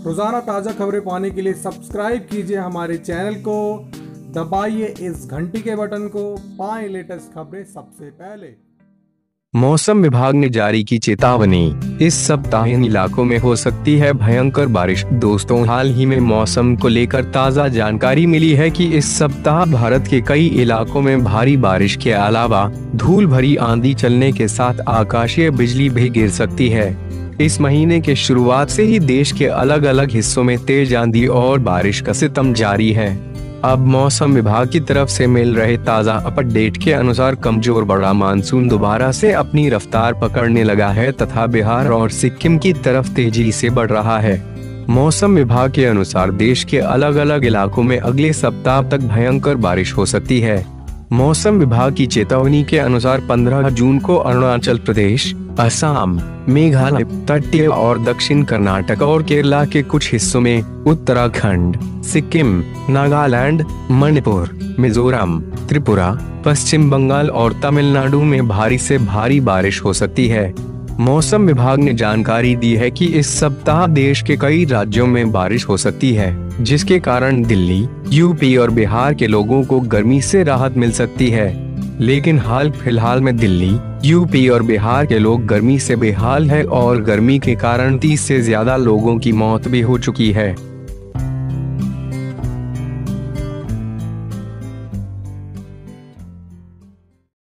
रोजाना ताज़ा खबरें पाने के लिए सब्सक्राइब कीजिए हमारे चैनल को, दबाइए इस घंटी के बटन को, पाएं लेटेस्ट खबरें सबसे पहले। मौसम विभाग ने जारी की चेतावनी, इस सप्ताह इन इलाकों में हो सकती है भयंकर बारिश। दोस्तों, हाल ही में मौसम को लेकर ताज़ा जानकारी मिली है कि इस सप्ताह भारत के कई इलाकों में भारी बारिश के अलावा धूल भरी आंधी चलने के साथ आकाशीय बिजली भी गिर सकती है। इस महीने के शुरुआत से ही देश के अलग अलग हिस्सों में तेज आंधी और बारिश का सितम जारी है। अब मौसम विभाग की तरफ से मिल रहे ताज़ा अपडेट के अनुसार कमजोर बड़ा मानसून दोबारा से अपनी रफ्तार पकड़ने लगा है तथा बिहार और सिक्किम की तरफ तेजी से बढ़ रहा है। मौसम विभाग के अनुसार देश के अलग अलग इलाकों में अगले सप्ताह तक भयंकर बारिश हो सकती है। मौसम विभाग की चेतावनी के अनुसार 15 जून को अरुणाचल प्रदेश, असम, मेघालय, तटीय और दक्षिण कर्नाटक और केरला के कुछ हिस्सों में, उत्तराखंड, सिक्किम, नागालैंड, मणिपुर, मिजोरम, त्रिपुरा, पश्चिम बंगाल और तमिलनाडु में भारी से भारी बारिश हो सकती है। मौसम विभाग ने जानकारी दी है कि इस सप्ताह देश के कई राज्यों में बारिश हो सकती है, जिसके कारण दिल्ली, यूपी और बिहार के लोगों को गर्मी से राहत मिल सकती है। लेकिन हाल फिलहाल में दिल्ली, यूपी और बिहार के लोग गर्मी से बेहाल है और गर्मी के कारण 30 से ज्यादा लोगों की मौत भी हो चुकी है।